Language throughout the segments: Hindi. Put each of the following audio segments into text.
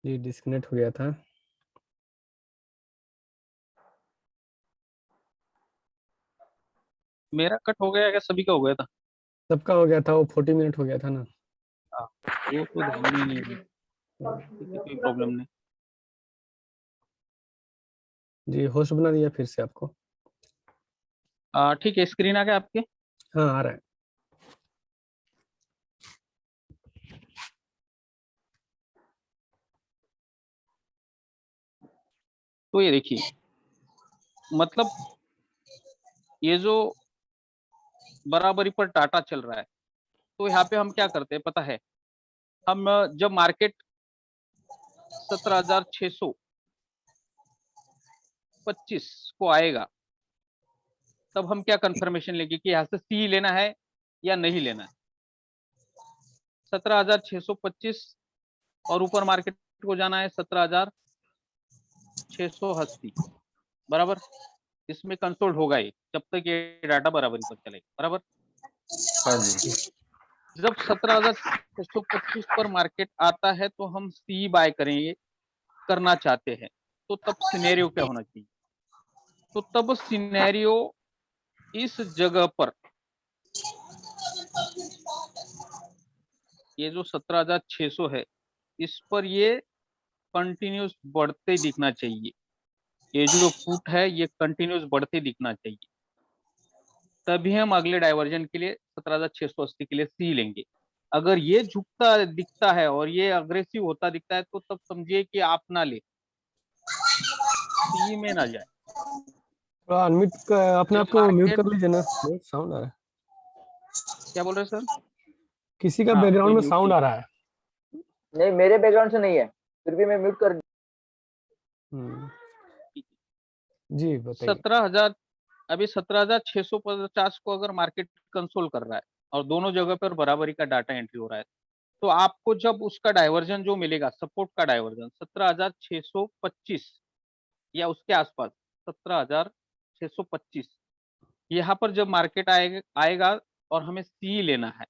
जी डिस्कनेक्ट हो गया था। मेरा कट हो गया क्या? सभी का हो गया था? सबका हो गया था, वो 40 मिनट हो गया था ना। हाँ, वो तो ध्यान में ही नहीं दिया। ठीक है, कोई प्रॉब्लम नहीं। जी होस्ट बना दिया फिर से आपको। ठीक है, स्क्रीन आ गया आपके? हाँ आ रहा है। तो ये देखिए, मतलब ये जो बराबरी पर डाटा चल रहा है, तो यहाँ पे हम क्या करते हैं पता है? हम जब मार्केट 17,625 को आएगा, तब हम क्या कंफर्मेशन लेंगे कि यहाँ से सी लेना है या नहीं लेना है। 17,625 और ऊपर मार्केट को जाना है 17,680, बराबर। इसमें कंसोल्ड होगा ही जब तक ये डाटा बराबरी पर चलेगा, बराबर। हाँ जी। जब 17,625 पर मार्केट आता है तो हम सी बाय करेंगे, करना चाहते हैं। तो तब सिनेरियो क्या होना चाहिए? तो तब सिनेरियो इस जगह पर, ये जो 17,600 है, इस पर ये कंटिन्यूस बढ़ते दिखना चाहिए। ये जो पुट है ये कंटिन्यूस बढ़ते दिखना चाहिए, तभी हम अगले डाइवर्जन के लिए 17,680 के लिए सी लेंगे। अगर ये झुकता दिखता है और ये अग्रेसिव होता दिखता है, तो तब समझिए कि आप ना ले, सी में ना जाए। थोड़ा अनम्यूट अपने जब आप को म्यूट मार्केट, कर लीजिए ना, बहुत साउंड आ रहा है। क्या बोल रहे हैं सर? किसी का हाँ, बैकग्राउंड कोई में म्यूट साउंड नहीं आ कर। रहा है। नहीं, मेरे बैकग्राउंड से नहीं है, फिर भी मैं म्यूट कर। हम्म। जी बताइए। 17,000, अभी 17,650 को अगर मार्केट कंसोल कर रहा है और दोनों जगह पर बराबरी का डाटा एंट्री हो रहा है, तो आपको जब उसका डाइवर्जन जो मिलेगा, सपोर्ट का डाइवर्जन 17,625 या उसके आसपास, 17,625, यहाँ पर जब मार्केट आएगा आएगा और हमें सी लेना है,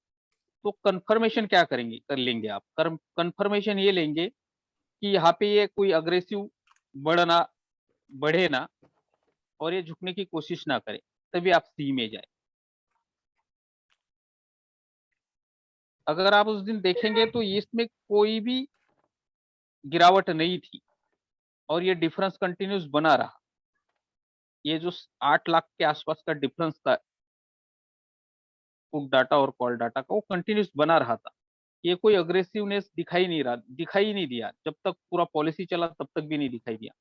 तो कंफर्मेशन क्या करेंगे, कर लेंगे आप? कंफर्मेशन ये लेंगे कि यहाँ पे ये कोई अग्रेसिव बढ़ना बढ़े ना, और ये झुकने की कोशिश ना करे, तभी आप सी में जाए। अगर आप उस दिन देखेंगे तो इसमें कोई भी गिरावट नहीं थी और ये डिफरेंस कंटिन्यूस बना रहा। ये जो 8 लाख के आसपास का डिफरेंस था पुट डाटा और कॉल डाटा का, वो कंटिन्यूस बना रहा था। ये कोई अग्रेसिवनेस दिखाई नहीं दिया। जब तक पूरा पॉलिसी चला तब तक भी नहीं दिखाई दिया।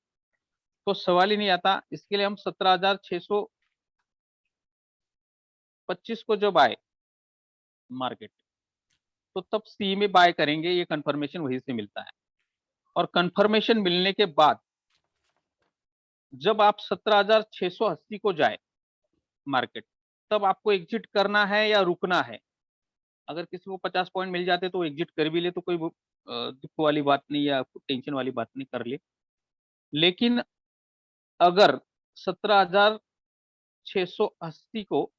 तो सवाल ही नहीं आता। इसके लिए हम 17,625 को जब आए मार्केट, तो तब सी में बाय करेंगे। ये कंफर्मेशन वहीं से मिलता है। और कंफर्मेशन मिलने के बाद जब आप 17,680 को जाए मार्केट, तब आपको एग्जिट करना है या रुकना है। अगर किसी को 50 पॉइंट मिल जाते तो एग्जिट कर भी ले, तो कोई दुख वाली बात नहीं या टेंशन वाली बात नहीं, कर ले। लेकिन अगर 17,680 को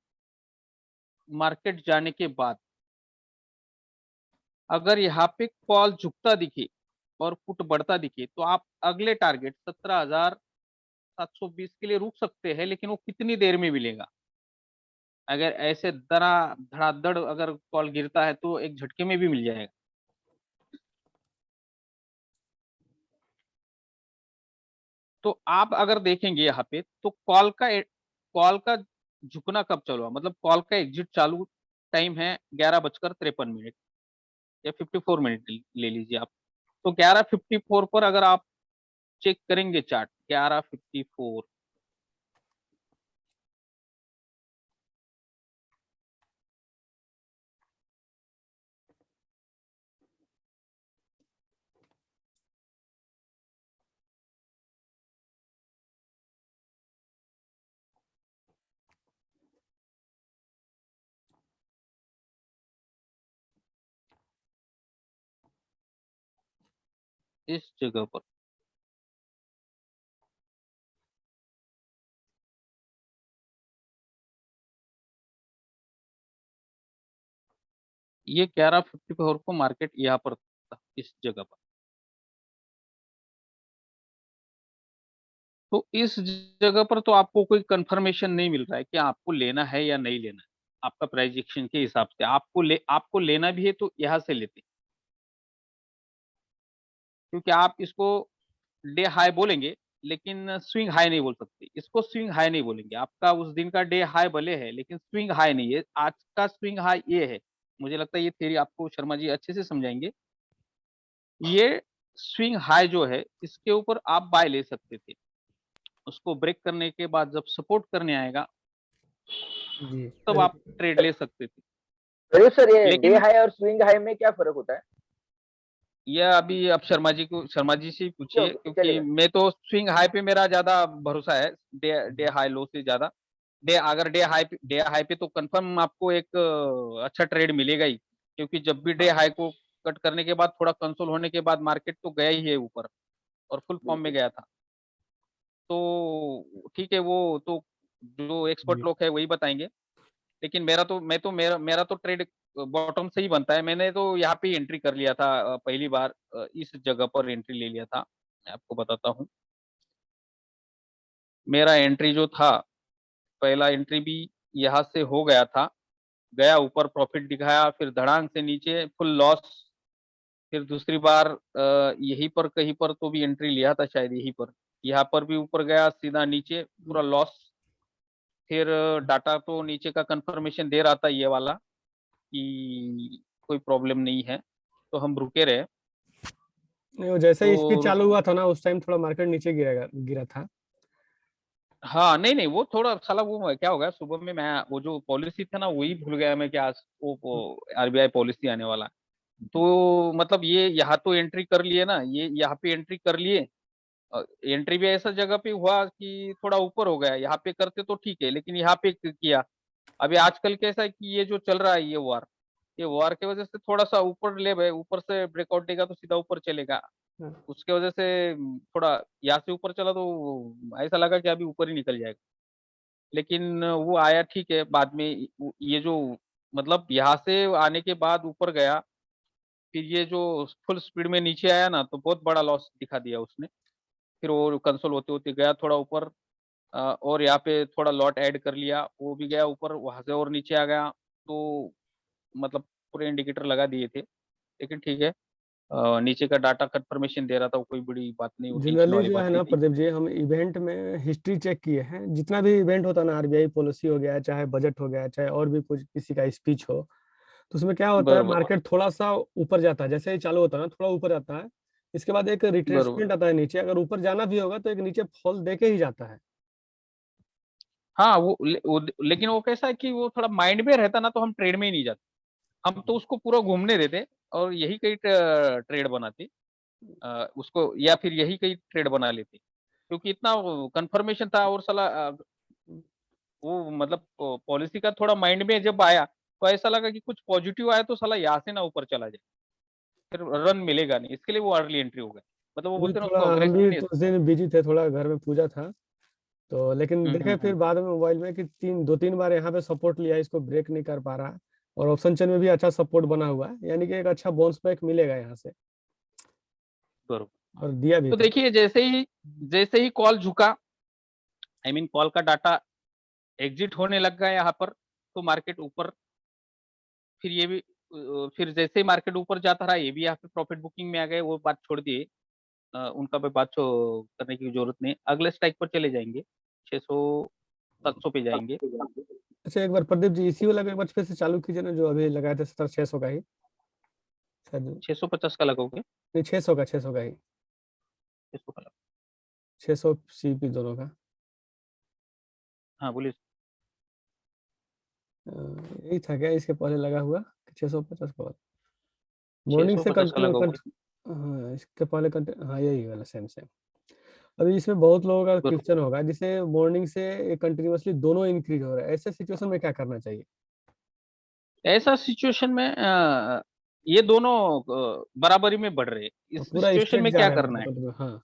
मार्केट जाने के बाद अगर यहाँ पे कॉल झुकता दिखे और पुट बढ़ता दिखे, तो आप अगले टारगेट 17,720 के लिए रुक सकते हैं। लेकिन वो कितनी देर में मिलेगा? अगर ऐसे दरा धड़ाधड़ अगर कॉल गिरता है तो एक झटके में भी मिल जाएगा। तो आप अगर देखेंगे यहाँ पे, तो कॉल का झुकना कब चालू हुआ, मतलब कॉल का एग्जिट चालू टाइम है 11:53 या 54 ले लीजिए आप। तो 11:54 पर अगर आप चेक करेंगे चार्ट, 11:54, इस जगह पर ये 11:54 को मार्केट यहाँ पर था, इस जगह पर। तो इस जगह पर तो आपको कोई कंफर्मेशन नहीं मिल रहा है कि आपको लेना है या नहीं लेना है। आपका प्राइस एक्शन के हिसाब से आपको लेना भी है तो यहाँ से लेते, क्योंकि आप इसको डे हाई बोलेंगे लेकिन स्विंग हाई नहीं बोल सकते। इसको स्विंग हाई नहीं बोलेंगे। आपका उस दिन का डे हाई भले है लेकिन स्विंग हाई नहीं है। आज का स्विंग हाई ये है। मुझे लगता है ये थ्योरी आपको शर्मा जी अच्छे से समझाएंगे। ये स्विंग हाई जो है इसके ऊपर आप बाय ले सकते थे। उसको ब्रेक करने के बाद जब सपोर्ट करने आएगा जी तब आप ट्रेड ले सकते थे। प्रदीप सर, ये डे लेकिन हाई और स्विंग हाई में क्या फर्क होता है? यह अभी आप शर्मा जी से ही पूछिए, क्योंकि चलेगा। मैं तो स्विंग हाई पे मेरा ज्यादा भरोसा है डे डे हाई लो से ज्यादा। अगर डे हाई पे तो कंफर्म आपको एक अच्छा ट्रेड मिलेगा ही, क्योंकि जब भी डे हाई को कट करने के बाद थोड़ा कंसोल होने के बाद मार्केट तो गया ही है ऊपर और फुल फॉर्म में बिल्कुल। गया था। तो ठीक है, वो तो जो एक्सपर्ट जी लोग है वही बताएंगे। लेकिन मेरा तो ट्रेड बॉटम से ही बनता है। मैंने तो यहाँ पे एंट्री कर लिया था पहली बार इस जगह पर एंट्री ले लिया था। मैं आपको बताता हूँ मेरा एंट्री जो था, पहला एंट्री भी यहाँ से हो गया था। गया ऊपर, प्रॉफिट दिखाया, फिर धड़ांग से नीचे फुल लॉस। फिर दूसरी बार यहीं पर कहीं पर तो भी एंट्री लिया था शायद यहीं पर। यहाँ पर भी ऊपर गया, सीधा नीचे पूरा लॉस। फिर डाटा तो नीचे का कंफर्मेशन दे रहा था ये वाला कि कोई प्रॉब्लम नहीं है, तो हम रुके रहे। नहीं, वो जैसे ही स्पीड तो चालू हुआ था ना उस टाइम थोड़ा मार्केट नीचे गिरा था। हाँ, नहीं नहीं, वो थोड़ा साला वो क्या हो गया, सुबह में मैं वो जो पॉलिसी था ना वही भूल गया मैं कि आज वो आरबीआई पॉलिसी आने वाला है। तो मतलब ये यहाँ तो एंट्री कर लिए ना, ये यहाँ पे एंट्री कर लिए। एंट्री भी ऐसा जगह पे हुआ कि थोड़ा ऊपर हो गया। यहाँ पे करते तो ठीक है, लेकिन यहाँ पे किया। अभी आजकल कैसा है कि ये जो चल रहा है ये वार की वजह से थोड़ा सा ऊपर ले गए। ऊपर से ब्रेकआउट देगा तो सीधा ऊपर चलेगा। हाँ, उसके वजह से थोड़ा यहाँ से ऊपर चला तो ऐसा लगा कि अभी ऊपर ही निकल जाएगा। लेकिन वो आया ठीक है बाद में। ये जो मतलब यहाँ से आने के बाद ऊपर गया, फिर ये जो फुल स्पीड में नीचे आया ना तो बहुत बड़ा लॉस दिखा दिया उसने। फिर वो कंसोल होते होते गया थोड़ा ऊपर, और यहाँ पे थोड़ा लॉट ऐड कर लिया, वो भी गया ऊपर, वहां से और नीचे आ गया। तो मतलब पूरे इंडिकेटर लगा दिए थे। लेकिन ठीक है, नीचे का डाटा कंफर्मेशन दे रहा था, वो कोई बड़ी बात नहीं, वो टेंशन जनरली वाली जो बात है नहीं ना थी। प्रदीप जी, हम इवेंट में हिस्ट्री चेक किए हैं। जितना भी इवेंट होता है ना, आरबीआई पॉलिसी हो गया, चाहे बजट हो गया, चाहे और भी कुछ किसी का स्पीच हो, तो उसमें क्या होता है, बरोबर, मार्केट थोड़ा सा ऊपर जाता है। जैसे ही चालू होता है ना थोड़ा ऊपर जाता है, इसके बाद एक बरोबर। रिट्रेसमेंट आता है नीचे। अगर ऊपर जाना भी होगा तो एक नीचे फॉल देके ही जाता है। हाँ, लेकिन वो कैसा है कि वो थोड़ा माइंड में रहता ना तो हम ट्रेड में ही नहीं जाते। हम तो उसको पूरा घूमने देते और यही कई ट्रेड बनाते, उसको, या फिर यही कई ट्रेड बना लेते, क्योंकि इतना कंफर्मेशन था। और साला वो मतलब पॉलिसी का थोड़ा माइंड में जब आया तो ऐसा लगा कि कुछ पॉजिटिव आया तो साला यहाँ से ना ऊपर चला जाए, फिर रन मिलेगा नहीं। इसके लिए वो अर्ली एंट्री हो गया। मतलब वो अभी बोलते हैं ना थोड़ा उसको हम भी अग्रेसिवनेस। तो उस दिन बिजी थे, थोड़ा घर में पूजा था, तो लेकिन देखे फिर हम्म। बाद में मोबाइल में कि दो तीन बार यहाँ पे सपोर्ट लिया, इसको ब्रेक नहीं कर पा रहा। और ऑप्शन चेन में भी अच्छा सपोर्ट बना हुआ है, यानी कि एक अच्छा बाउंस बैक मिलेगा यहाँ से। बरोबर। और दिया भी तो था। देखिए जैसे ही कॉल झुका, आई मीन कॉल का डाटा एग्जिट होने लग गया यहाँ पर, तो मार्केट ऊपर। फिर ये भी फिर जैसे ही मार्केट ऊपर जाता रहा, ये भी यहाँ पे प्रॉफिट बुकिंग में आ गए। वो बात छोड़ दिए, उनका भी बात करने की जरूरत नहीं। अगले स्ट्राइक पर चले जाएंगे, 600 700 पे जाएंगे। अच्छा, एक बार प्रदीप जी इसी वाला को एक बार फिर से चालू कीजिए ना, जो अभी लगाए थे 17,600 का ही शायद। 650 का लगोगे? नहीं, 600 का, 600 का ही। 600 का लगा। 600 सीपी दोनों का। हाँ बोलिए। यही था क्या इसके पहले लगा हुआ, 650 का? छह मॉर्निंग सौ से पचास का लगोगे? हाँ, इसके पहले हाँ यही वाला सेम सेम। अभी इसमें बहुत लोगों का बरोबर। क्वेश्चन होगा, जिसे मॉर्निंग से कंटिन्यूअसली दोनों इंक्रीज हो रहा है, ऐसे सिचुएशन में क्या करना चाहिए? ऐसा सिचुएशन में ये दोनों बराबरी में बढ़ रहे हैं। और इस पूरा सिचुएशन स्ट्रेट में जा क्या रहा है करना मतलब है? हाँ।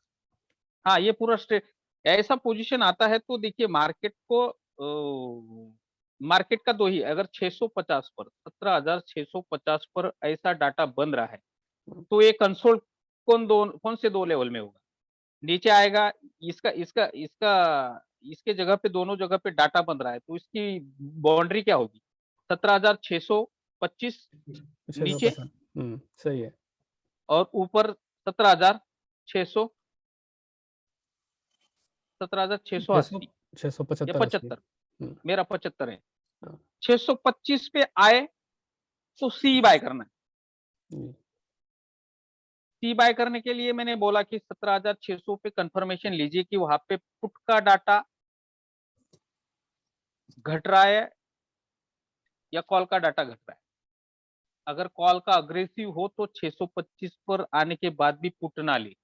हाँ, ये पूरा स्ट्रेट ऐसा पोजीशन आता है तो देखिए मार्केट को मार्केट का दो ही, अगर 650 पर 17,650 पर ऐसा डाटा बन रहा है तो ये कंसोल कौन से दो लेवल में होगा? नीचे आएगा, इसका इसका इसका इसके जगह पे, दोनों जगह पे डाटा बन रहा है, तो इसकी बाउंड्री क्या होगी? 17,625 नीचे 650। सही है। और ऊपर 17,600, 600 17,680 या 675 80। 75, मेरा 75 है। हाँ। 625 पे आए तो सी बाय करना है। जी। सी बाय करने के लिए मैंने बोला कि 17,600 पे कंफर्मेशन लीजिए कि वहां पे पुट का डाटा घट रहा है या कॉल का डाटा घट रहा है। अगर कॉल का अग्रेसिव हो तो 625 पर आने के बाद भी पुट ना ले।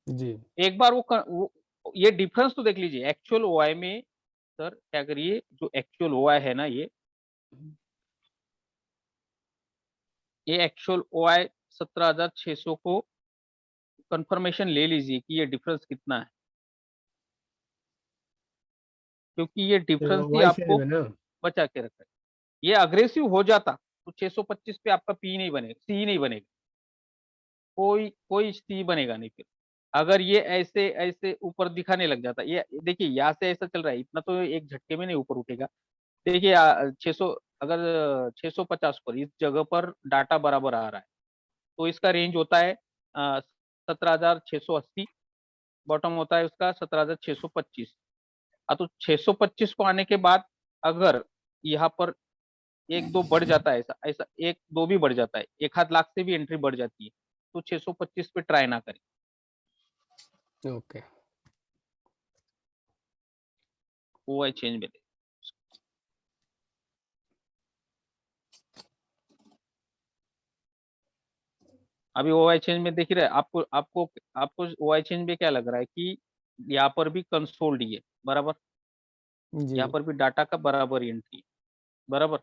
जी। एक बार वो ये डिफरेंस तो देख लीजिए एक्चुअल ओआई में। सर क्या करिए, जो एक्चुअल ओआई है ना, ये एक्चुअल ओआई 17,600 को कंफर्मेशन ले लीजिए कि ये डिफरेंस कितना है, क्योंकि ये डिफरेंस ही वाई फेज आपको में ना। बचा के रखा है। ये अग्रेसिव हो जाता तो 625 पे आपका पी नहीं बनेगा, सी नहीं बनेगा, कोई कोई सी बनेगा नहीं फिर। अगर ये ऐसे ऐसे ऊपर दिखाने लग जाता, ये देखिए यहाँ से ऐसा चल रहा है, इतना तो एक झटके में नहीं ऊपर उठेगा। देखिए 600, अगर 650 पर इस जगह पर डाटा बराबर आ रहा है तो इसका रेंज होता है 17,680, बॉटम होता है उसका 17,625। तो 625 को आने के बाद अगर यहाँ पर एक दो बढ़ जाता है, ऐसा ऐसा एक दो भी बढ़ जाता है, एक आध लाख से भी एंट्री बढ़ जाती है, तो 625 पे ट्राई ना करें। ओके। ओआई चेंज में अभी ओआई चेंज में देख रहे हैं, आपको आपको आपको ओआई चेंज में क्या लग रहा है कि यहाँ पर भी कंसोल्ड ही है बराबर, जी। यहाँ पर भी डाटा का बराबर एंट्री है बराबर।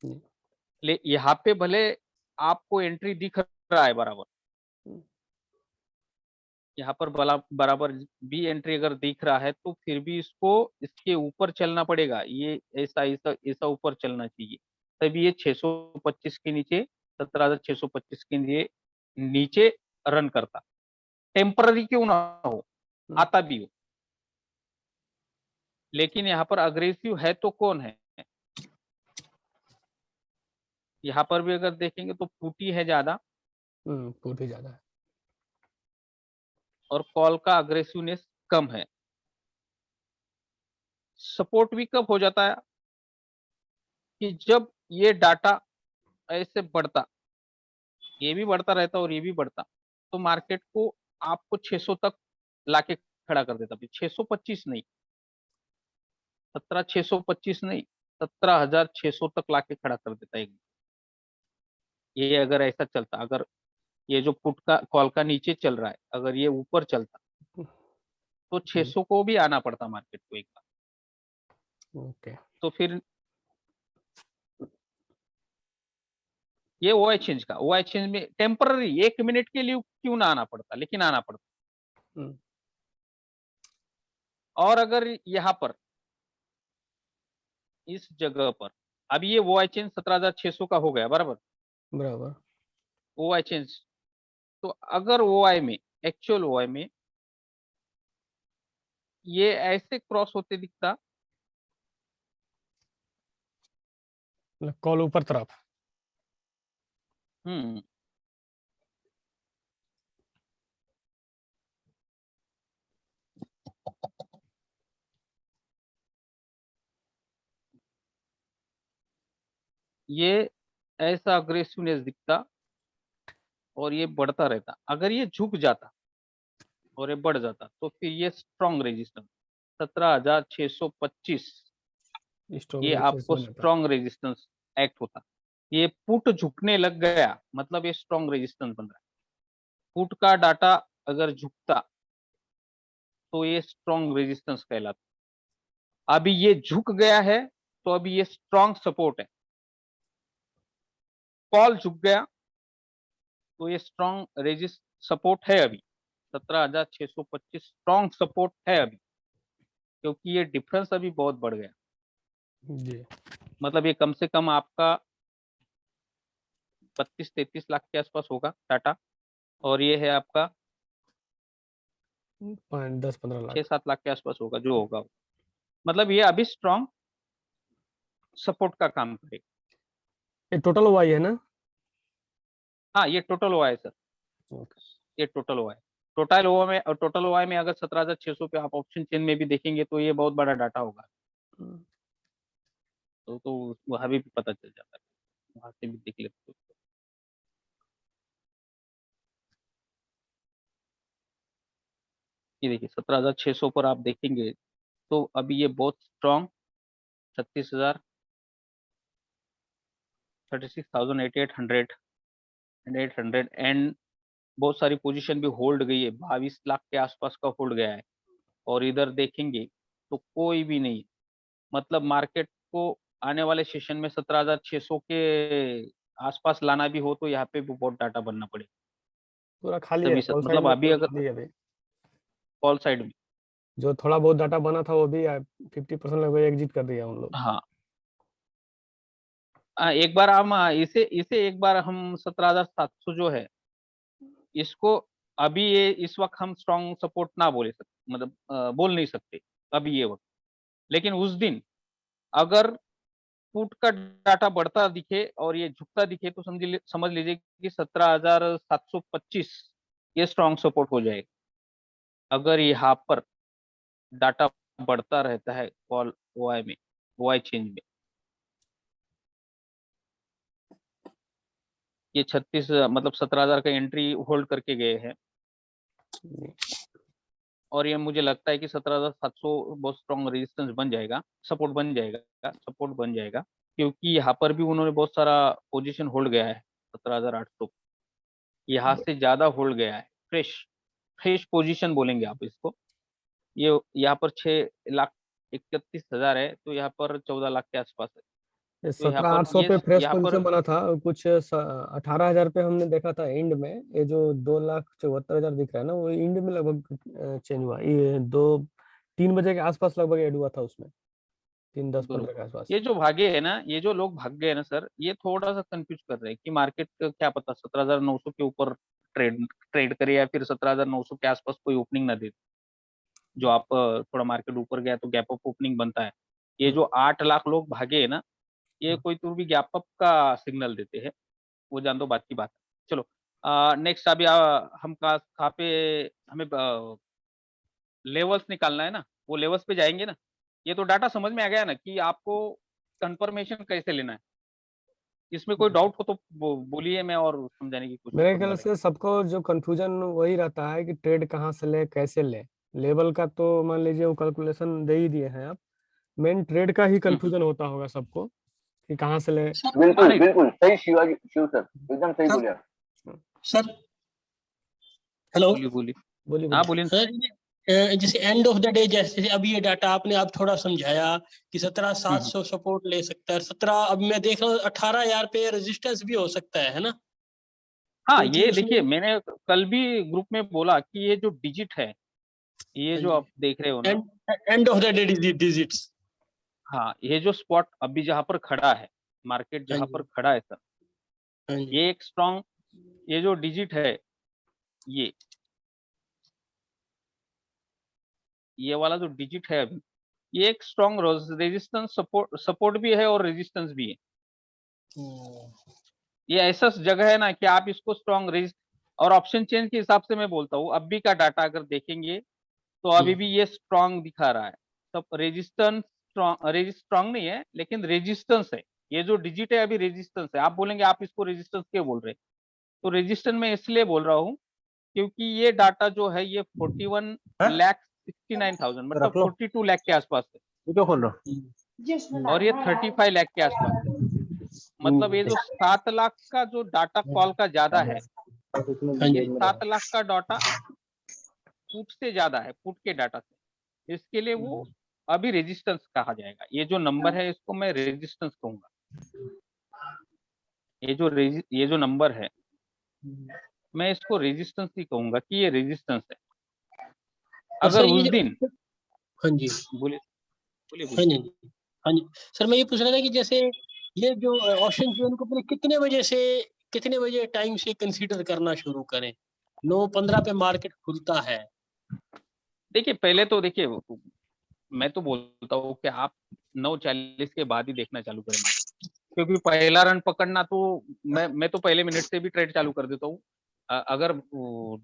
जी। यहाँ पे भले आपको एंट्री दिख रहा है बराबर, यहाँ पर बराबर भी एंट्री अगर दिख रहा है तो फिर भी इसको इसके ऊपर चलना पड़ेगा, ये ऐसा ऐसा ऐसा ऊपर चलना चाहिए, तभी ये 625 के नीचे, 17,625 के नीचे रन करता। टेम्पररी क्यों ना हो, आता भी हो, लेकिन यहाँ पर अग्रेसिव है तो कौन है? यहाँ पर भी अगर देखेंगे तो पुटी है ज्यादा पुट ही ज्यादा है। और कॉल का अग्रेसिवनेस कम है। सपोर्ट भी कब हो जाता है कि जब ये डाटा ऐसे बढ़ता, ये भी बढ़ता रहता और ये भी बढ़ता, तो मार्केट को आपको 600 तक लाके खड़ा कर देता। 625 नहीं, 17,625 नहीं, 17,600 तक लाके खड़ा कर देता एक। ये अगर ऐसा चलता, अगर ये जो पुट का कॉल का नीचे चल रहा है, अगर ये ऊपर चलता तो 600 को भी आना पड़ता मार्केट को एक बार। ओके। तो फिर ये ओआई चेंज का, ओआई चेंज में टेम्पररी 1 मिनट के लिए क्यों ना आना पड़ता, लेकिन आना पड़ता। और अगर यहाँ पर इस जगह पर अभी ये ओआई चेंज 17,600 का हो गया बराबर, बराबर। ओआई चेंज, तो अगर ओआई में, एक्चुअल ओआई में ये ऐसे क्रॉस होते दिखता, कॉल ऊपर तरफ। हम्म ये ऐसा अग्रेसिवनेस दिखता और ये बढ़ता रहता। अगर ये झुक जाता और ये बढ़ जाता तो फिर ये स्ट्रॉन्ग रेजिस्टेंस 17,625, स्ट्रॉन्ग ये रेजिस्टेंस आपको बनाता। स्ट्रॉन्ग रेजिस्टेंस एक्ट होता। ये पुट झुकने लग गया मतलब ये स्ट्रॉन्ग रेजिस्टेंस बन रहा है। पुट का डाटा अगर झुकता तो ये स्ट्रॉन्ग रेजिस्टेंस कहलाता। अभी ये झुक गया है तो अभी ये स्ट्रॉन्ग सपोर्ट है। कॉल झुक गया तो ये स्ट्रॉन्ग रेजिस्ट सपोर्ट है। अभी 17,625 स्ट्रॉन्ग सपोर्ट है अभी, क्योंकि ये डिफरेंस अभी बहुत बढ़ गया। जी। मतलब ये कम से कम आपका 32-33 लाख के आसपास होगा डाटा, और ये है आपका 10-15 लाख। 6-7 लाख के आसपास होगा जो होगा। मतलब ये अभी स्ट्रॉन्ग सपोर्ट का काम करेगा। ये टोटल वाई है ना? हाँ, ये टोटल हुआ है सर, ओके। ये टोटल हुआ है। टोटल हुआ में अगर 17,600 पे आप ऑप्शन चेन में भी देखेंगे तो ये बहुत बड़ा डाटा होगा। तो वहाँ भी पता चल जाता है, वहां से भी देख लेते हो। ये देखिए 17,600 पर आप देखेंगे तो अभी ये बहुत स्ट्रॉन्ग 36,000 36,800 एंड बहुत सारी पोजीशन भी होल्ड गई है, 22 लाख के आसपास का होल्ड गया है। और इधर देखेंगे तो कोई भी नहीं, मतलब मार्केट को आने वाले सेशन में 17,600 के आसपास लाना भी हो तो यहाँ पे भी बहुत डाटा बनना पड़ेगा। पूरा खाली है, तभी कॉल साइड मतलब में अभी पूरा अगर खाली है अभी। कॉल साइड में, जो थोड़ा बहुत डाटा बना था वो भी 50% लगभग एग्जिट कर दिया उन लोग। हाँ एक बार हम इसे इसे एक बार हम 17,700 जो है इसको, अभी ये इस वक्त हम स्ट्रॉन्ग सपोर्ट ना बोले सकते, मतलब बोल नहीं सकते अभी ये वक्त। लेकिन उस दिन अगर पुट का डाटा बढ़ता दिखे और ये झुकता दिखे तो समझ लीजिए कि 17,725 ये स्ट्रॉन्ग सपोर्ट हो जाएगा। अगर यहाँ पर डाटा बढ़ता रहता है कॉल ओआई में, ओआई चेंज में, ये 36 मतलब 17,000 का एंट्री होल्ड करके गए हैं और ये मुझे लगता है कि 17,700 बहुत स्ट्रॉन्ग रेजिस्टेंस बन जाएगा, सपोर्ट बन जाएगा क्योंकि यहाँ पर भी उन्होंने बहुत सारा पोजीशन होल्ड गया है। 17,800 यहाँ से ज्यादा होल्ड गया है, फ्रेश पोजीशन बोलेंगे आप इसको। ये यहाँ पर 6,31,000 है तो यहाँ पर 14 लाख के आसपास है। तो यहाँ पर 17,800 पे फ्रेश यहाँ पर पोजीशन बना था, कुछ 18,000 पे हमने देखा था एंड में। ये जो 2,74,000 दिख रहा है ना, वो एंड में लगभग चेंज हुआ। ये 3 बजे के आसपास लगभग एड हुआ था उसमें, 3:10-15 के आसपास। ये जो भागे है ना, ये जो लोग भाग गए हैं ना सर, ये थोड़ा सा कंफ्यूज कर रहे हैं कि मार्केट क्या पता 17,900 के ऊपर ट्रेड करे या फिर 17,900 के आसपास कोई ओपनिंग ना दे। जो आप थोड़ा मार्केट ऊपर गया तो गैप अप ओपनिंग बनता है। ये जो 8 लाख लोग भागे है ना, ये कोई तो भी गैप अप का सिग्नल देते हैं, वो जान दो, बात की बात है। चलो नेक्स्ट अभी हम कहाँ पे हमें लेवल्स निकालना है ना, वो लेवल्स पे जाएंगे ना। ये तो डाटा समझ में आ गया ना कि आपको कंफर्मेशन कैसे लेना है। इसमें कोई डाउट हो तो बोलिए, मैं और समझाने की कोशिश मेरे ख्याल करूंगा। से सबको जो कंफ्यूजन वही रहता है कि ट्रेड कहाँ से ले, कैसे ले। लेवल का तो मान लीजिए वो कैलकुलेशन दे ही दिए हैं आप, मेन ट्रेड का ही कंफ्यूजन होता होगा सबको कि कहाँ से ले। बिल्कुल बिल्कुल सही शिवाजी, शिव सर एकदम सही बोले आप। सर हेलो, बोलिए बोलिए हाँ बोलिए। बोलिए। सर जैसे एंड ऑफ द डे, जैसे अभी ये डाटा आपने आप थोड़ा समझाया कि 17,700 सपोर्ट ले सकता है, 17, अब मैं देख रहा हूँ 18,000 पे रेजिस्टेंस भी हो सकता है ना? हाँ क्योंकि ये उसमें देखिए मैंने कल भी ग्रुप में बोला कि ये जो डिजिट है, ये जो आप देख रहे हो ना, end of the day digits. हाँ ये जो स्पॉट अभी जहाँ पर खड़ा है, मार्केट जहाँ पर खड़ा है सर, ये एक स्ट्रॉन्ग, ये जो डिजिट है, ये वाला जो डिजिट है अभी, ये एक स्ट्रॉन्ग रेजिस्टेंस सपोर्ट भी है और रेजिस्टेंस भी है। ये ऐसा जगह है ना कि आप इसको स्ट्रॉन्ग रेजिस्ट, और ऑप्शन चेंज के हिसाब से मैं बोलता हूँ अभी का डाटा अगर देखेंगे तो अभी भी ये स्ट्रॉन्ग दिखा रहा है। सब रेजिस्टेंस स्ट्रॉन्ग नहीं है लेकिन रेजिस्टेंस है। ये जो डिजिट है अभी रेजिस्टेंस है। आप बोलेंगे आप इसको रेजिस्टेंस क्यों बोल रहे हैं, तो रेजिस्टेंस में इसलिए बोल रहा हूँ क्योंकि ये डाटा जो है ये 41,69,000 मतलब 42 लाख के आसपास है और ये 35 लाख के आसपास है। मतलब ये जो 7 लाख का जो डाटा कॉल का ज्यादा है, 7 लाख का डाटा पुट से ज्यादा है, पुट के डाटा से, इसके लिए वो अभी रेजिस्टेंस कहा जाएगा। ये जो नंबर है इसको मैं रेजिस्टेंस कहूंगा। ये जो नंबर है मैं इसको रेजिस्टेंस ही कहूंगा कि ये रेजिस्टेंस है। अगर उस दिन, हाँ जी बोलिए हाँ जी हाँ जी सर, मैं ये पूछ रहा था कि जैसे ये जो ऑप्शन चेन को अपने कितने बजे टाइम से कंसीडर करना शुरू करें? 9:15 पे मार्केट खुलता है देखिए पहले तो देखिए मैं तो बोलता हूँ कि आप 9:40 के बाद ही देखना चालू करें मार्केट, क्योंकि पहला रन पकड़ना तो मैं तो पहले मिनट से भी ट्रेड चालू कर देता हूँ। अगर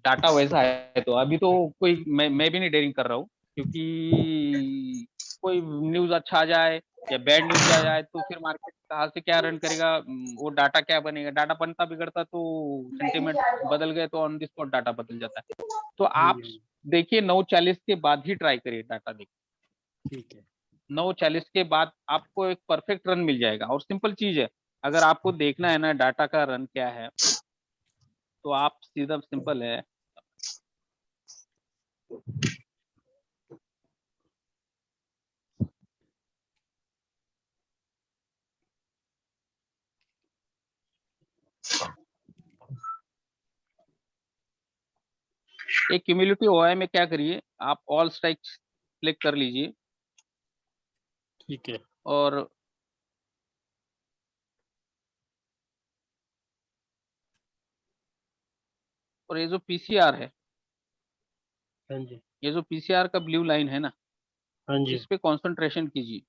डाटा वैसा है तो अभी तो कोई मैं भी नहीं डेयरिंग कर रहा हूँ, क्योंकि कोई न्यूज अच्छा आ जाए या बैड न्यूज आ जाए तो फिर मार्केट कहाँ से क्या रन करेगा, वो डाटा क्या बनेगा, डाटा बनता बिगड़ता तो सेंटिमेंट बदल गए तो ऑन द स्पॉट डाटा बदल जाता है। तो आप देखिए 9:40 के बाद ही ट्राई करिए डाटा देखिए। ठीक है। 9:40 के बाद आपको एक परफेक्ट रन मिल जाएगा। और सिंपल चीज है, अगर आपको देखना है ना डाटा का रन क्या है, तो आप सीधा सिंपल है, एक क्यूमुलेटिव ओआई में क्या करिए, आप ऑल स्ट्राइक क्लिक कर लीजिए ठीक है। और ये जो पीसीआर है, हाँ जी। ये जो पीसीआर का ब्लू लाइन है ना, हाँ जी। इस पे कंसंट्रेशन कीजिए।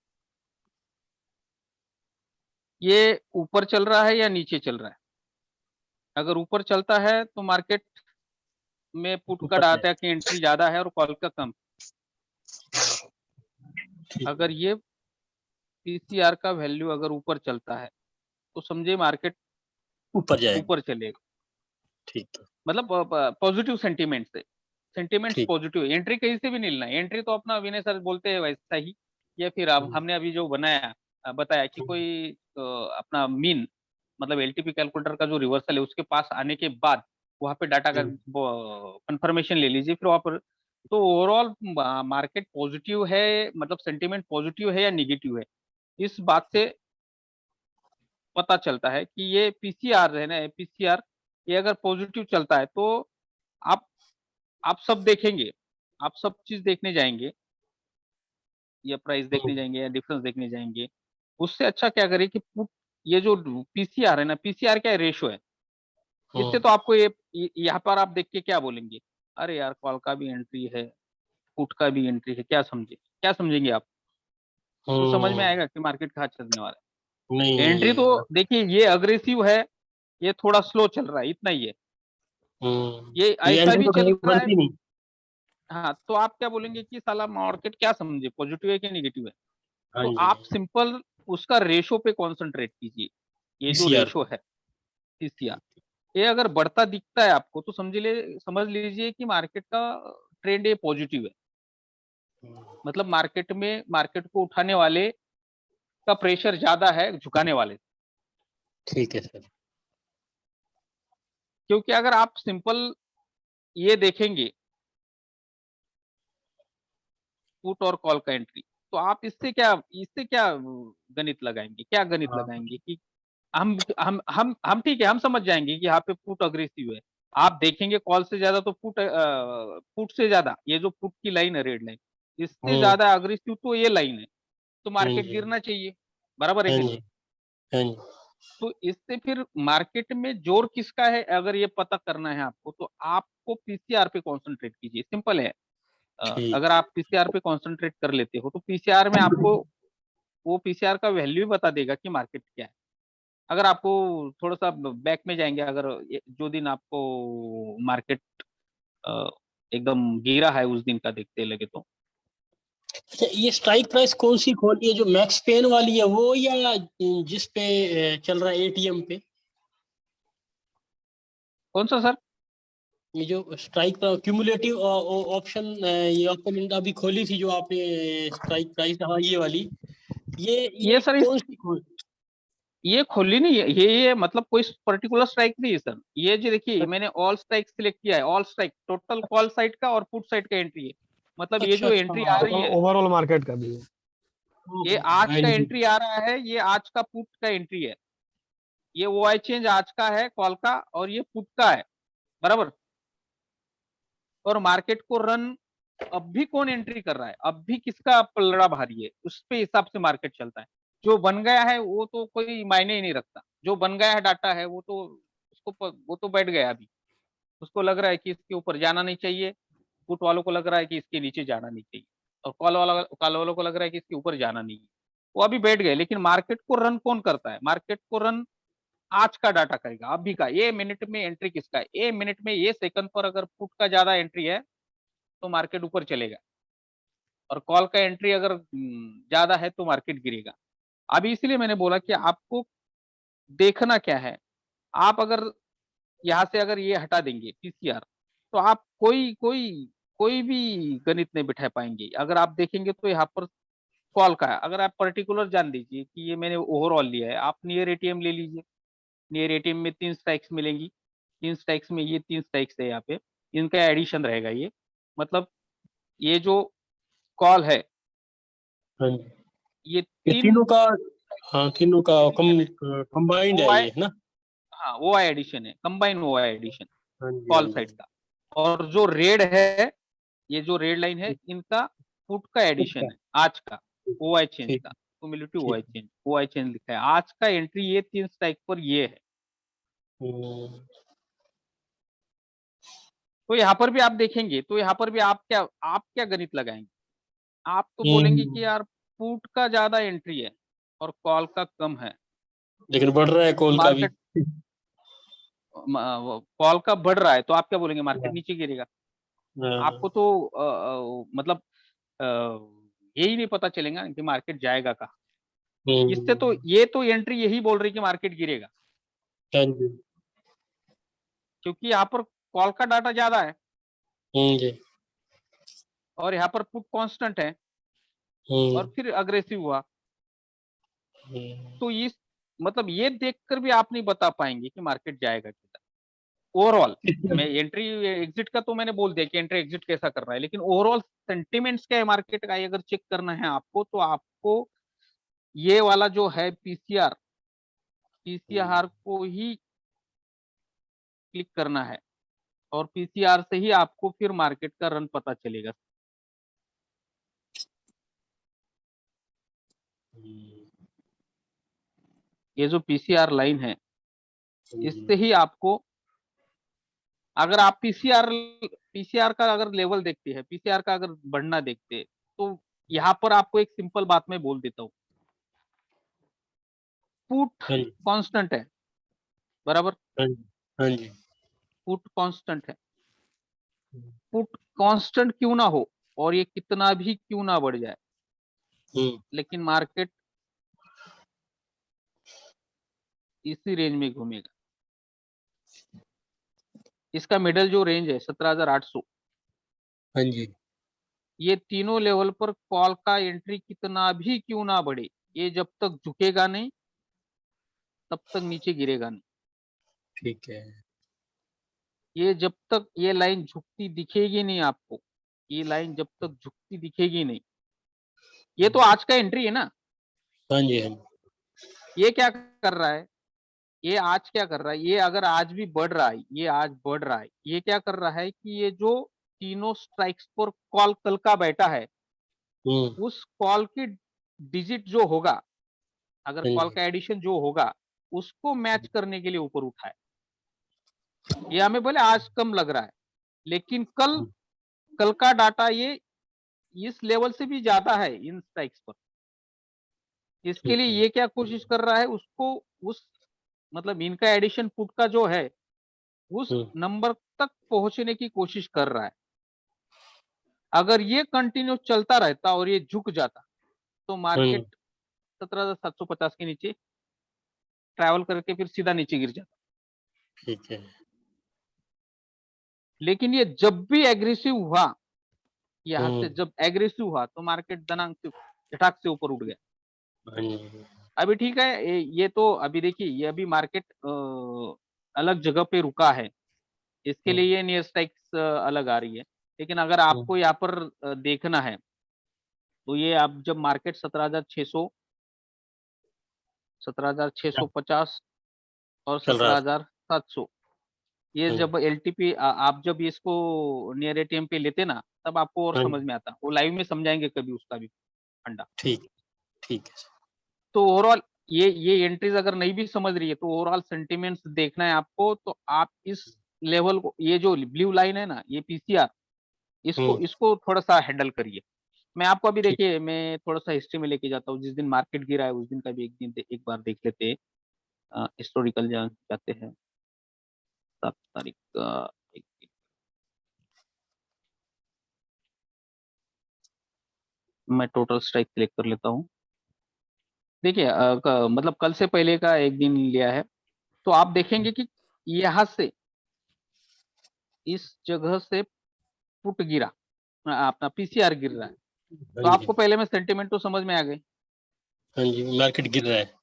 ये ऊपर चल रहा है या नीचे चल रहा है? अगर ऊपर चलता है तो मार्केट में पुट का ऊपर डाटा जाए। की एंट्री ज्यादा है और कॉल का कम। ठीक अगर है। ये पीसीआर का वैल्यू अगर ऊपर चलता है तो समझे मार्केट ऊपर जाएगा। ऊपर चलेगा, ठीक है। मतलब पॉजिटिव सेंटीमेंट से। सेंटीमेंट्स ठीक। पॉजिटिव, एंट्री कहीं से भी नहीं लेना है। एंट्री तो अपना विनय सर बोलते हैं वैसा ही, या फिर अब हमने अभी जो बनाया बताया कि कोई अपना मीन मतलब एलटीपी कैलकुलेटर का जो रिवर्सल है उसके पास आने के बाद वहां पे डाटा का कंफर्मेशन ले लीजिए, फिर वहां पर तो ओवरऑल मार्केट पॉजिटिव है, मतलब सेंटीमेंट पॉजिटिव है या निगेटिव है, इस बात से पता चलता है कि ये पीसीआर है ना, पीसीआर ये अगर पॉजिटिव चलता है तो आप आप सब देखेंगे, आप सब चीज देखने जाएंगे, या प्राइस देखने जाएंगे या डिफरेंस देखने जाएंगे। उससे अच्छा क्या करें कि ये जो पीसीआर है ना, पीसीआर क्या रेशो है, इससे तो आपको ये यहाँ पर आप देख के क्या बोलेंगे, अरे यार कॉल का भी एंट्री है, पुट का भी एंट्री है, क्या समझेंगे आप? तो समझ में आएगा कि मार्केट कहाँ चलने वाला नहीं है। एंट्री नहीं। तो देखिए ये अग्रेसिव है, ये थोड़ा स्लो चल रहा है, इतना ही है। ये तो ये ऐसा एंट्री भी तो चल कहीं रहा है, बनती नहीं। हाँ, तो आप क्या बोलेंगे कि साला मार्केट क्या समझे, पॉजिटिव है कि नेगेटिव है? हाँ तो जी। आप सिंपल उसका रेशो पे कंसंट्रेट कीजिए। ये जो पीसीआर रेशो पे। है पीसीआर, ये अगर बढ़ता दिखता है आपको तो समझ लीजिए कि मार्केट का ट्रेंड ये पॉजिटिव है, मतलब मार्केट को उठाने वाले का प्रेशर ज्यादा है झुकाने वाले से। ठीक है सर। क्योंकि अगर आप सिंपल ये देखेंगे पुट और कॉल का एंट्री, तो आप इससे क्या गणित लगाएंगे, क्या गणित हाँ। लगाएंगे कि हम ठीक है, हम समझ जाएंगे कि यहाँ पे पुट अग्रेसिव है। आप देखेंगे कॉल से ज्यादा तो पुट से ज्यादा ये जो पुट की लाइन है रेड लाइन, इससे हम्म। ज्यादा अग्रेसिव तो ये लाइन है, तो हाँ मार्केट जी। गिरना चाहिए, बराबर है हाँ कि नहीं? जी। हाँ जी। तो इससे फिर मार्केट में जोर किसका है अगर ये पता करना है आपको, तो आपको पीसीआर पे कंसंट्रेट कीजिए, सिंपल है। ठीक अगर है। आप पीसीआर पे कंसंट्रेट कर लेते हो तो पीसीआर में आपको वो पीसीआर का वैल्यू भी बता देगा कि मार्केट क्या है। अगर आपको थोड़ा सा बैक में जाएंगे, अगर जो दिन आपको मार्केट एकदम गिरा है उस दिन का देखते लगे तो अच्छा, ये स्ट्राइक प्राइस कौन सी खोली है, जो मैक्स पेन वाली है वो, या जिस पे चल रहा है एटीएम पे? कौन सा सर? ये जो स्ट्राइक क्यूमुलेटिव ऑप्शन, ये ऑप्शन अभी खोली थी जो आपने, स्ट्राइक प्राइस, हाँ ये वाली, ये ये सर कौन सी खोली? ये खोली नहीं है, ये मतलब कोई पर्टिकुलर स्ट्राइक नहीं है सर। ये जो देखिए मैंने ऑल स्ट्राइक सिलेक्ट किया है, all strike total call side का और पुट साइड का एंट्री है, मतलब ये अच्छा जो अच्छा। एंट्री आ रही है, ओवरऑल मार्केट का भी है। ये आज का हाँ जी। एंट्री आ रहा है, ये आज का पुट का एंट्री है, ये ओआई चेंज आज का है कॉल का और ये पुट का है, बराबर। और मार्केट को रन अब भी कौन एंट्री कर रहा है, अब भी किसका पलड़ा भारी है, उस पे हिसाब से मार्केट चलता है। जो बन गया है वो तो कोई मायने ही नहीं रखता, जो बन गया है डाटा है वो तो बैठ गया अभी, उसको लग रहा है कि इसके ऊपर जाना नहीं चाहिए, पुट वालों को लग रहा है कि इसके नीचे जाना नहीं चाहिए, और कॉल वालों को लग रहा है कि इसके ऊपर जाना नहीं है, वो अभी बैठ गए। लेकिन मार्केट को रन कौन करता है? मार्केट को रन आज का डाटा करेगा, अभी का, ये मिनट में एंट्री किसका है, ये मिनट में, ये सेकंड पर अगर पुट का ज्यादा एंट्री है तो मार्केट ऊपर चलेगा, और कॉल का एंट्री अगर ज्यादा है तो मार्केट गिरेगा। अभी इसलिए मैंने बोला कि आपको देखना क्या है। आप अगर यहाँ से अगर ये हटा देंगे पीसीआर, तो आप कोई भी गणित नहीं बिठा पाएंगे। अगर आप देखेंगे तो यहाँ पर कॉल का है, अगर आप पर्टिकुलर जान लीजिए कि ये मैंने ओवरऑल लिया है, आप नियर एटीएम ले लीजिए। नियर एटीएम में 3 स्ट्राइक्स मिलेंगी, 3 स्ट्राइक्स में ये 3 स्ट्राइक्स है, यहाँ पे इनका एडिशन रहेगा। ये मतलब ये जो कॉल है, हाँ जी, ये ये 3 तीनों का, हाँ तीनों का कंबाइंड है OI, ये ना। हाँ OI एडिशन है, कंबाइन OI एडिशन हाँ जी, कॉल हाँ साइड जी। का। और जो रेड है, ये जो रेड लाइन है, इनका पुट का एडिशन है आज का OI चेंज ठीक का, क्यूमुलेटिव ठीक। OI चेंज लिखा है आज का एंट्री, ये 3 स्ट्राइक पर ये है। हम्म, तो यहाँ पर भी आप देखेंगे तो यहाँ पर भी आप क्या गणित लगाएंगे? आप तो बोलेंगे कि यार पुट का ज्यादा एंट्री है और कॉल का कम है, लेकिन बढ़ रहा है कॉल का भी। मार्केट कॉल का बढ़ रहा है, तो आप क्या बोलेंगे? मार्केट नीचे गिरेगा। हाँ, आपको तो मतलब यही नहीं पता चलेगा कि मार्केट जाएगा कहाँ। इससे तो ये तो एंट्री यही बोल रही कि मार्केट गिरेगा, हाँ जी, क्योंकि यहाँ पर कॉल का डाटा ज्यादा है जी, और यहाँ पर पुट कांस्टेंट है, और फिर अग्रेसिव हुआ। तो इस मतलब ये देखकर भी आप नहीं बता पाएंगे कि मार्केट जाएगा किधर। ओवरऑल मैं एंट्री एग्जिट का तो मैंने बोल दिया कि एंट्री एग्जिट कैसा करना है, लेकिन ओवरऑल सेंटिमेंट्स क्या है मार्केट का, अगर चेक करना है आपको, तो आपको ये वाला जो है पीसीआर को ही क्लिक करना है, और पीसीआर से ही आपको फिर मार्केट का रन पता चलेगा। ये जो पीसीआर लाइन है, इससे ही आपको, अगर आप पीसीआर का अगर लेवल देखते हैं, पीसीआर का अगर बढ़ना देखते हैं, तो यहाँ पर आपको एक सिंपल बात मैं बोल देता हूँ, पुट हाँ जी, कांस्टेंट है, बराबर, हाँ जी, हाँ जी, पुट कांस्टेंट है। पुट कांस्टेंट क्यों ना हो और ये कितना भी क्यों ना बढ़ जाए, लेकिन मार्केट इसी रेंज में घूमेगा। इसका मिडल जो रेंज है 17,800, हाँ जी, ये तीनों लेवल पर कॉल का एंट्री कितना भी क्यों ना बढ़े, ये जब तक झुकेगा नहीं तब तक नीचे गिरेगा नहीं। ठीक है। ये जब तक ये लाइन झुकती दिखेगी नहीं आपको, ये लाइन जब तक झुकती दिखेगी नहीं, ये तो आज का एंट्री है ना। हाँ जी, हाँ जी, ये क्या कर रहा है, ये आज क्या कर रहा है, ये अगर आज भी बढ़ रहा है, ये आज बढ़ रहा है, ये क्या कर रहा है कि ये जो तीनों स्ट्राइक्स पर कॉल कल का बैठा है, उस कॉल की डिजिट जो होगा, अगर हाँ कॉल जी, का एडिशन जो होगा, उसको मैच करने के लिए ऊपर उठा है। ये हमें बोले आज कम लग रहा है, लेकिन कल का डाटा ये इस लेवल से भी ज्यादा है इन स्ट्राइक्स पर। इसके ठीक लिए है। ये क्या कोशिश कर रहा है, उसको उस मतलब इनका एडिशन पुट का जो है उस नंबर तक पहुंचने की कोशिश कर रहा है। अगर ये कंटिन्यू चलता रहता और ये झुक जाता, तो मार्केट 17,750 के नीचे ट्रैवल करके फिर सीधा नीचे गिर जाता। ठीक है। लेकिन ये जब भी एग्रेसिव हुआ, यहाँ से हम्म, जब एग्रेसिव हुआ, तो मार्केट दनांग से झटाक से ऊपर उठ गया। हाँ जी, अभी ठीक है, ये तो अभी देखिए, ये अभी मार्केट अलग जगह पे रुका है, इसके लिए ये नियर स्ट्राइक्स अलग आ रही है। लेकिन अगर आपको यहाँ पर देखना है, तो ये अब जब मार्केट 17,600, 17,650 और चल रहा था। 17,700, ये जब एलटीपी आप जब इसको नियर एटीएम पे लेते ना, तब आपको और हाँ समझ जी, में आता। वो लाइव में समझाएंगे कभी उसका भी फंडा। ठीक ठीक है सर। तो ओवरऑल ये एंट्रीज अगर नहीं भी समझ रही है, तो ओवरऑल सेंटिमेंट्स देखना है आपको, तो आप इस लेवल को, ये जो ब्लू लाइन है ना, ये पीसीआर, इसको हम्म। इसको थोड़ा सा हैंडल करिए। मैं आपको अभी देखिए मैं थोड़ा सा हिस्ट्री में लेके जाता हूँ, जिस दिन मार्केट गिरा है उस दिन का भी एक बार देख लेते हैं। हिस्टोरिकल जाते हैं 7 तारीख का। एक दिन मैं टोटल स्ट्राइक क्लिक कर लेता हूँ। देखिए मतलब कल से पहले का एक दिन लिया है, तो आप देखेंगे कि यहाँ से इस जगह से पुट गिरा, अपना पीसीआर गिर रहा है, तो हाँ जी। आपको पहले में सेंटिमेंट तो समझ में आ गई हाँ जी, मार्केट गिर रहा है।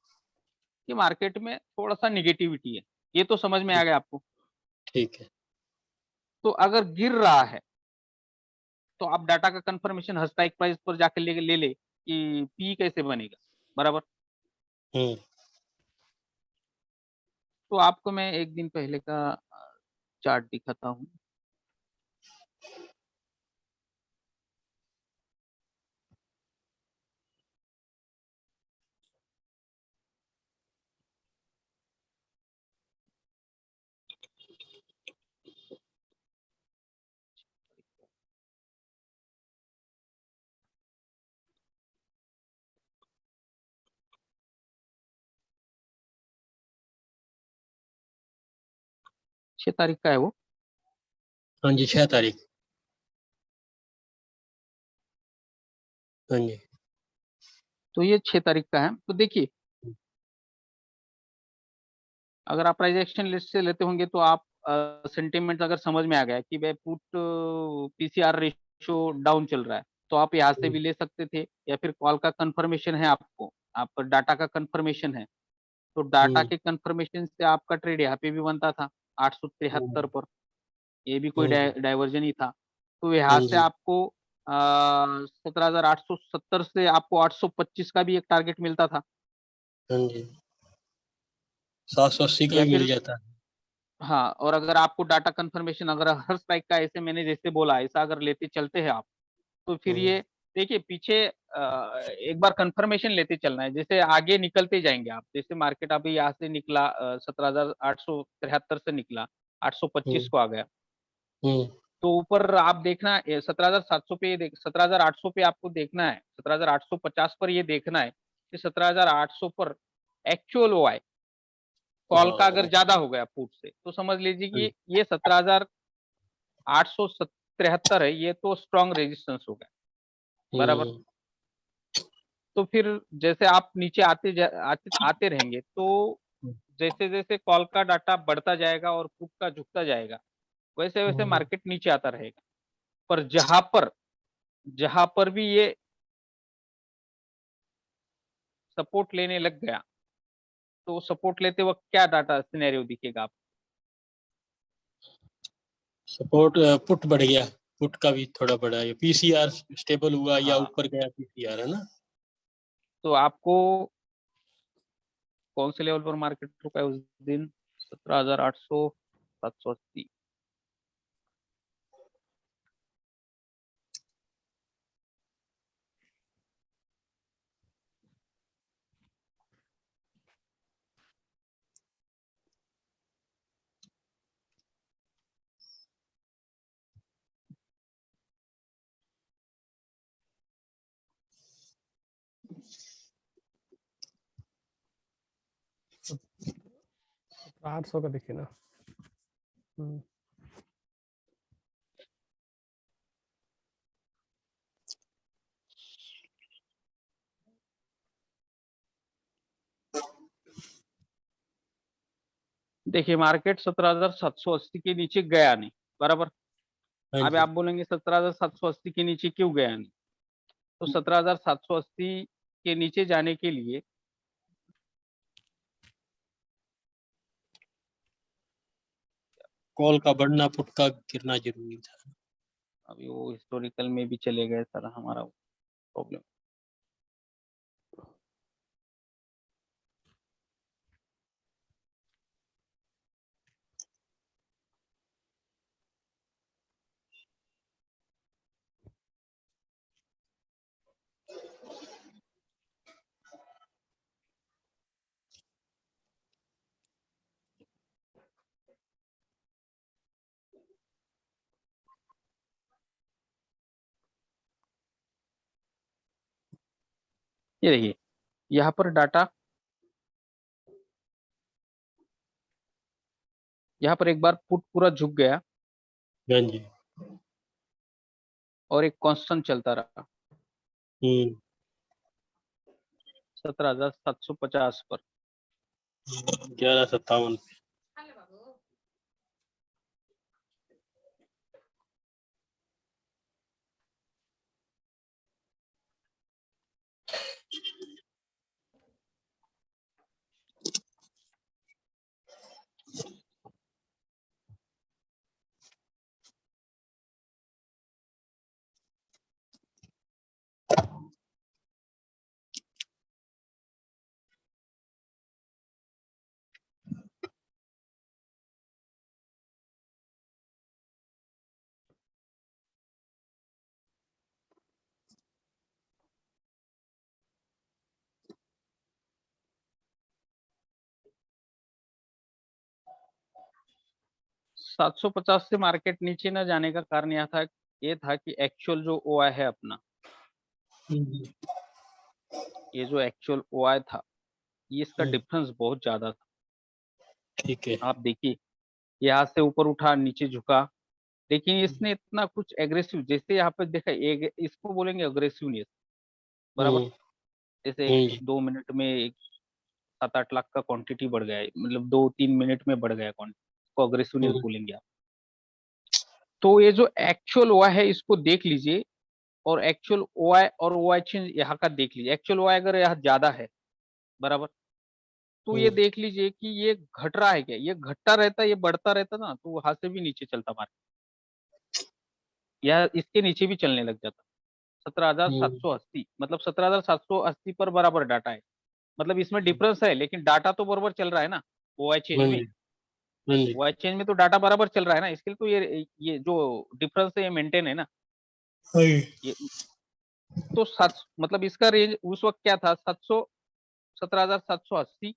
कि मार्केट में थोड़ा सा निगेटिविटी है, ये तो समझ में आ गया आपको। ठीक है। तो अगर गिर रहा है तो आप डाटा का कंफर्मेशन हर स्ट्राइक प्राइस पर जाकर ले ले कि पी कैसे बनेगा, बराबर। हम्म। तो आपको मैं एक दिन पहले का चार्ट दिखाता हूँ। छह तारीख का है वो। हाँ जी, 6 तारीख। हाँ जी। तो ये 6 तारीख का है। तो देखिए अगर आप प्राइस एक्शन लिस्ट से लेते होंगे तो आप सेंटिमेंट अगर समझ में आ गया कि भाई पुट पीसीआर रेशियो डाउन चल रहा है, तो आप यहाँ से भी ले सकते थे, या फिर कॉल का कंफर्मेशन है आपको, आपका डाटा का कंफर्मेशन है, तो डाटा हम्म। के कंफर्मेशन से आपका ट्रेड यहाँ पे भी बनता था 873 पर। ये भी कोई हम्म। डाइवर्जन ही था। तो यहाँ हाँ से जी। आपको 17,870 से आपको 825 का भी एक टारगेट मिलता था, हाँ जी, 780 का या भी मिल फिर जाता है। हाँ। और अगर आपको डाटा कंफर्मेशन अगर हर स्ट्राइक का ऐसे मैंने जैसे बोला ऐसा अगर लेते चलते हैं आप, तो फिर हम्म। ये देखिए पीछे एक बार कंफर्मेशन लेते चलना है, जैसे आगे निकलते जाएंगे आप। जैसे मार्केट अभी यहाँ से निकला 17,873 से निकला, 825 हम्म। को आ गया, हम्म। तो ऊपर आप देखना 17,700 पे, 17,800 पे आपको देखना है, 17,850 पर ये देखना है कि 17,800 पर एक्चुअल वो आए। कॉल का अगर हाँ। ज्यादा हो गया पुट से तो समझ लीजिए हाँ। कि ये 17,873 है, ये तो स्ट्रॉन्ग रेजिस्टेंस हो गया, बराबर। हम्म। तो फिर जैसे आप नीचे आते रहेंगे, तो जैसे जैसे कॉल का डाटा बढ़ता जाएगा और पुट का झुकता जाएगा, वैसे वैसे हम्म। मार्केट नीचे आता रहेगा। पर जहां पर भी ये सपोर्ट लेने लग गया, तो सपोर्ट लेते वक्त क्या डाटा सिनेरियो दिखेगा आप। सपोर्ट पुट बढ़ गया, पुट का भी थोड़ा बढ़ा है, पीसीआर स्टेबल हुआ या हाँ, ऊपर गया पीसीआर, है ना। तो आपको कौन से लेवल पर मार्केट रुका है उस दिन? 17,800, 780। तो 800 का देखिए ना। हम्म, देखिए मार्केट 17,780 के नीचे गया नहीं, बराबर। हाँ अब जी। आप बोलेंगे 17,780 के नीचे क्यों गया नहीं? तो 17,780 के नीचे जाने के लिए कॉल का बढ़ना, पुट का गिरना जरूरी था। अभी वो हिस्टोरिकल में भी चले गए सर, हमारा प्रॉब्लम। ये देखिए यहाँ पर डाटा, यहाँ पर एक बार पुट पूरा झुक गया हाँ जी। और एक कांस्टेंट चलता रहा 17,750 पर। 1157। सात सौ पचास से मार्केट नीचे न जाने का कारण ये था कि एक्चुअल जो ओआई है अपना, ये जो एक्चुअल ओआई था, ये इसका डिफरेंस बहुत ज्यादा था। ठीक है। आप देखिए यहाँ से ऊपर उठा, नीचे झुका, लेकिन इसने इतना कुछ एग्रेसिव, जैसे यहाँ पे देखा, इसको बोलेंगे अग्रेसिवनेस, बराबर। जैसे जी। 2 मिनट में 7-8 लाख का क्वांटिटी बढ़ गया है, मतलब 2-3 मिनट में बढ़ गया क्वांटिटी, इसको अग्रेसिवनेस बोलेंगे आप। तो ये जो एक्चुअल ओआई है इसको देख लीजिए, और एक्चुअल ओआई और ओआई चेंज यहाँ का देख लीजिए। एक्चुअल ओआई अगर यहाँ ज्यादा है, बराबर, तो ये देख लीजिए कि ये घट रहा है क्या। ये घटता रहता, ये बढ़ता रहता ना, तो वहां से भी नीचे चलता मार्केट, या इसके नीचे भी चलने लग जाता। 17,780, मतलब 17,780 पर बराबर डाटा है, मतलब इसमें डिफरेंस है, लेकिन डाटा तो बराबर चल रहा है ना। ओआई चेंज में, ओआई चेंज में तो डाटा बराबर चल रहा है ना, इसके लिए तो ये जो डिफरेंस है ये मेंटेन है ना। ये तो मतलब इसका रेंज उस वक्त क्या था, 17,780,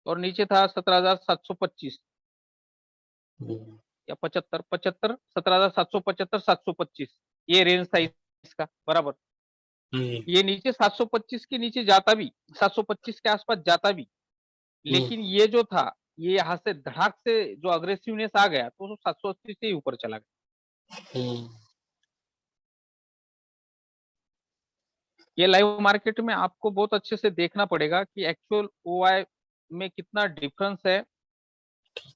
और नीचे था 17,725 या 75, 17,775, 725, ये रेंज था इसका, बराबर। ये नीचे 725 के नीचे जाता भी, 725 के आसपास जाता भी, लेकिन ये जो था, ये यहाँ से धड़ाक से जो अग्रेसिवनेस आ गया, तो 780 से ही ऊपर चला गया। ये लाइव मार्केट में आपको बहुत अच्छे से देखना पड़ेगा कि एक्चुअल ओआई में कितना डिफरेंस है,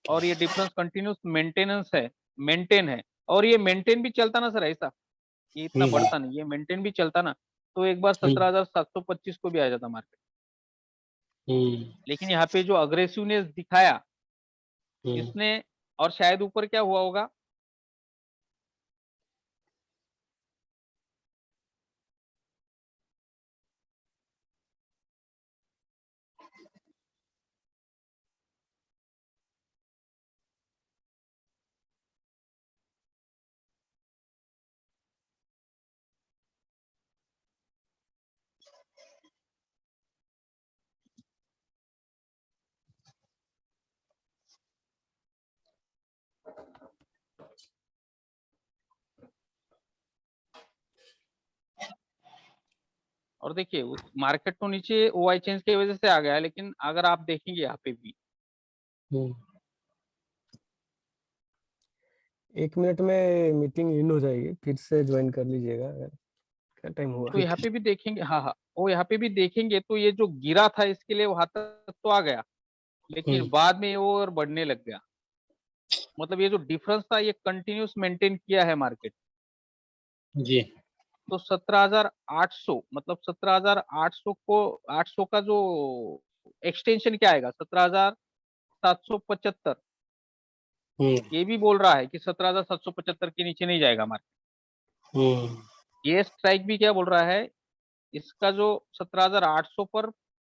और ये डिफरेंस कंटिन्यूस मेंटेन है, और ये मेंटेन भी चलता ना सर, ऐसा ये इतना बढ़ता नहीं, ये मेंटेन भी चलता ना, तो एक बार 17,725 को भी आ जाता मार्केट। लेकिन यहाँ पे जो अग्रेसिवनेस दिखाया इसने, और शायद ऊपर क्या हुआ होगा, और देखिए उस मार्केट तो नीचे ओआई चेंज की वजह से आ गया, लेकिन अगर आप देखेंगे यहाँ पे भी 1 मिनट में मीटिंग एंड हो जाएगी, फिर से ज्वाइन कर लीजिएगा अगर। क्या टाइम हुआ? तो यहाँ पे भी देखेंगे, हाँ हाँ, वो यहाँ पे भी देखेंगे, तो ये जो गिरा था इसके लिए वहां तक तो आ गया, लेकिन बाद में वो और बढ़ने लग गया। मतलब ये जो डिफरेंस था ये कंटिन्यूस मेंटेन किया है मार्केट। जी। तो 17,800, मतलब 17,800 को, 800 का जो एक्सटेंशन क्या आएगा, 17,775, ये भी बोल रहा है कि 17,775 के नीचे नहीं जाएगा मार्केट। ये स्ट्राइक भी क्या बोल रहा है, इसका जो 17,800 पर